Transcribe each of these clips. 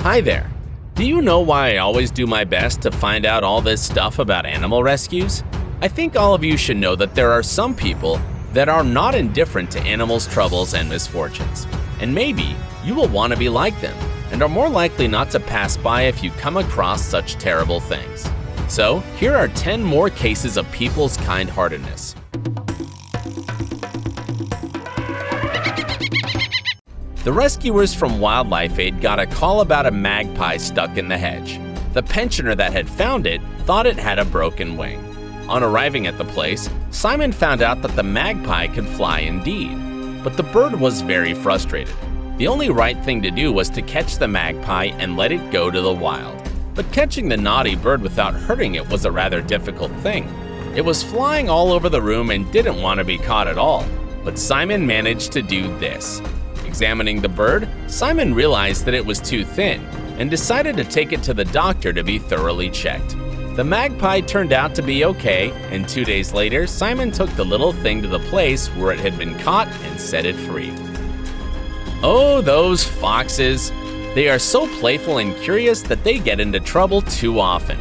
Hi there. Do you know why I always do my best to find out all this stuff about animal rescues? I think all of you should know that there are some people that are not indifferent to animals' troubles and misfortunes. And maybe you will want to be like them and are more likely not to pass by if you come across such terrible things. So, here are 10 more cases of people's kind-heartedness. The rescuers from Wildlife Aid got a call about a magpie stuck in the hedge. The pensioner that had found it thought it had a broken wing. On arriving at the place, Simon found out that the magpie could fly indeed, but the bird was very frustrated. The only right thing to do was to catch the magpie and let it go to the wild. But catching the naughty bird without hurting it was a rather difficult thing. It was flying all over the room and didn't want to be caught at all, but Simon managed to do this. Examining the bird, Simon realized that it was too thin and decided to take it to the doctor to be thoroughly checked. The magpie turned out to be okay, and 2 days later, Simon took the little thing to the place where it had been caught and set it free. Oh, those foxes! They are so playful and curious that they get into trouble too often.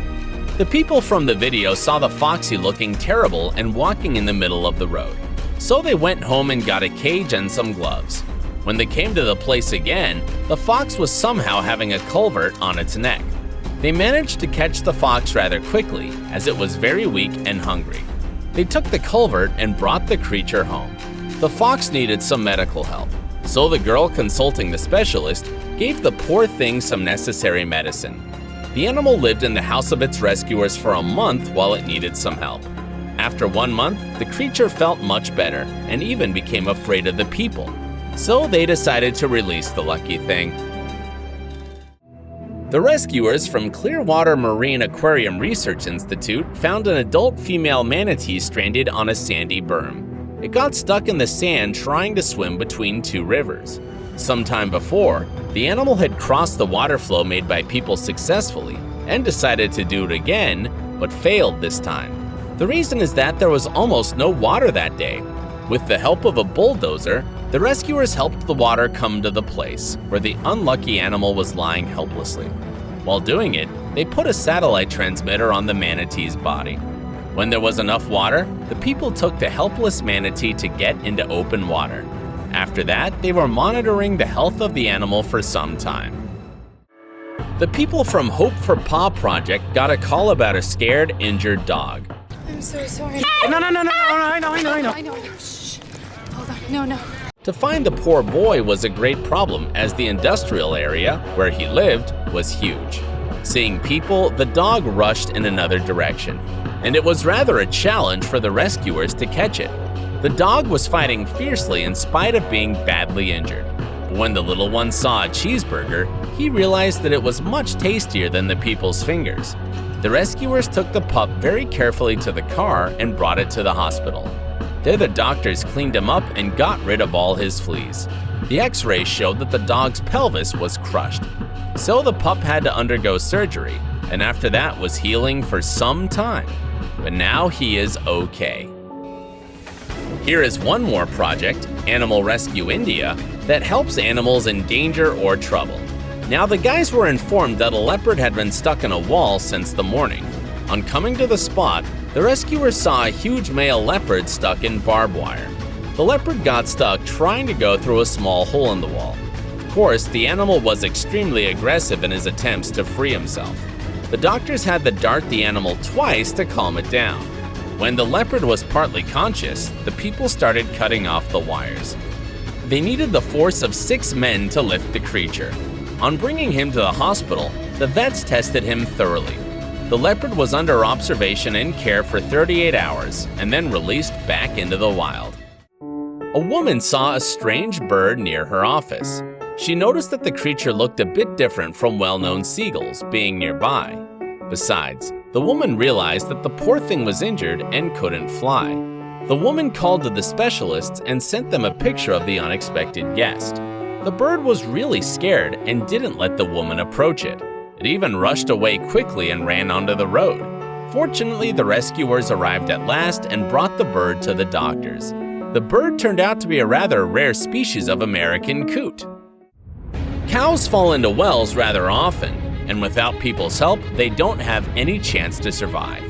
The people from the video saw the foxy looking terrible and walking in the middle of the road. So they went home and got a cage and some gloves. When they came to the place again, the fox was somehow having a culvert on its neck. They managed to catch the fox rather quickly, as it was very weak and hungry. They took the culvert and brought the creature home. The fox needed some medical help, so the girl consulting the specialist gave the poor thing some necessary medicine. The animal lived in the house of its rescuers for a month while it needed some help. After 1 month, the creature felt much better and even became afraid of the people. So they decided to release the lucky thing. The rescuers from Clearwater Marine Aquarium Research Institute found an adult female manatee stranded on a sandy berm. It got stuck in the sand trying to swim between 2 rivers. Sometime before, the animal had crossed the water flow made by people successfully and decided to do it again, but failed this time. The reason is that there was almost no water that day. With the help of a bulldozer, the rescuers helped the water come to the place where the unlucky animal was lying helplessly. While doing it, they put a satellite transmitter on the manatee's body. When there was enough water, the people took the helpless manatee to get into open water. After that, they were monitoring the health of the animal for some time. The people from Hope for Paw Project got a call about a scared, injured dog. I'm so sorry. No, I know. I know. Shh. Hold on. No. To find the poor boy was a great problem, as the industrial area where he lived was huge. Seeing people, the dog rushed in another direction, and it was rather a challenge for the rescuers to catch it. The dog was fighting fiercely in spite of being badly injured. But when the little one saw a cheeseburger, he realized that it was much tastier than the people's fingers. The rescuers took the pup very carefully to the car and brought it to the hospital. There the doctors cleaned him up and got rid of all his fleas. The x-rays showed that the dog's pelvis was crushed. So the pup had to undergo surgery, and after that was healing for some time. But now he is okay. Here is one more project, Animal Rescue India, that helps animals in danger or trouble. Now the guys were informed that a leopard had been stuck in a wall since the morning. On coming to the spot, the rescuers saw a huge male leopard stuck in barbed wire. The leopard got stuck trying to go through a small hole in the wall. Of course, the animal was extremely aggressive in his attempts to free himself. The doctors had to dart the animal twice to calm it down. When the leopard was partly conscious, the people started cutting off the wires. They needed the force of 6 men to lift the creature. On bringing him to the hospital, the vets tested him thoroughly. The leopard was under observation and care for 38 hours and then released back into the wild. A woman saw a strange bird near her office. She noticed that the creature looked a bit different from well-known seagulls being nearby. Besides, the woman realized that the poor thing was injured and couldn't fly. The woman called to the specialists and sent them a picture of the unexpected guest. The bird was really scared and didn't let the woman approach it. It even rushed away quickly and ran onto the road. Fortunately, the rescuers arrived at last and brought the bird to the doctors. The bird turned out to be a rather rare species of American coot. Cows fall into wells rather often, and without people's help, they don't have any chance to survive.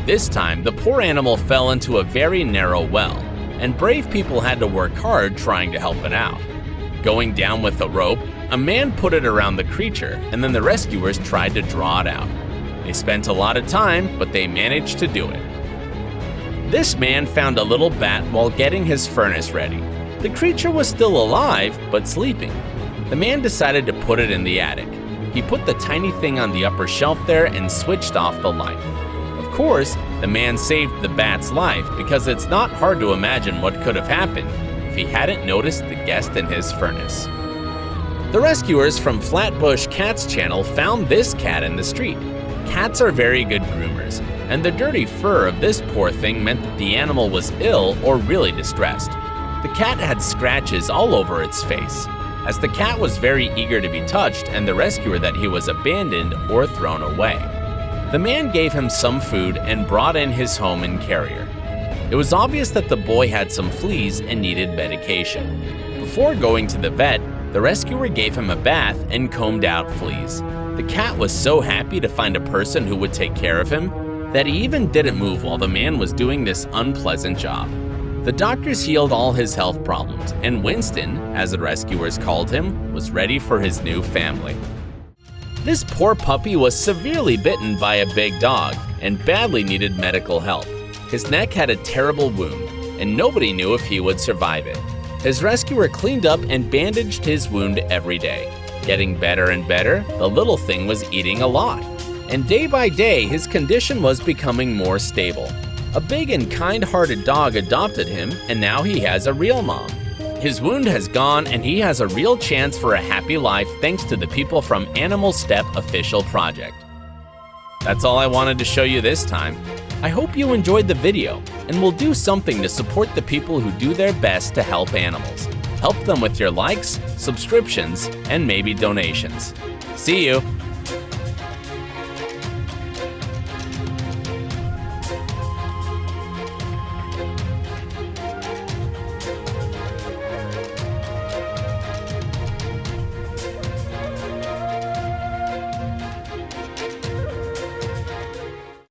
This time, the poor animal fell into a very narrow well, and brave people had to work hard trying to help it out. Going down with a rope, a man put it around the creature, and then the rescuers tried to draw it out. They spent a lot of time, but they managed to do it. This man found a little bat while getting his furnace ready. The creature was still alive, but sleeping. The man decided to put it in the attic. He put the tiny thing on the upper shelf there and switched off the light. Of course, the man saved the bat's life because it's not hard to imagine what could have happened if he hadn't noticed the guest in his furnace. The rescuers from Flatbush Cats channel found this cat in the street. Cats are very good groomers, and the dirty fur of this poor thing meant that the animal was ill or really distressed. The cat had scratches all over its face, as the cat was very eager to be touched and the rescuer that he was abandoned or thrown away. The man gave him some food and brought in his home and carrier. It was obvious that the boy had some fleas and needed medication. Before going to the vet, the rescuer gave him a bath and combed out fleas. The cat was so happy to find a person who would take care of him that he even didn't move while the man was doing this unpleasant job. The doctors healed all his health problems, and Winston, as the rescuers called him, was ready for his new family. This poor puppy was severely bitten by a big dog and badly needed medical help. His neck had a terrible wound, and nobody knew if he would survive it. His rescuer cleaned up and bandaged his wound every day. Getting better and better, the little thing was eating a lot. And day by day, his condition was becoming more stable. A big and kind-hearted dog adopted him, and now he has a real mom. His wound has gone, and he has a real chance for a happy life thanks to the people from Animal Step Official Project. That's all I wanted to show you this time. I hope you enjoyed the video, and will do something to support the people who do their best to help animals. Help them with your likes, subscriptions, and maybe donations. See you!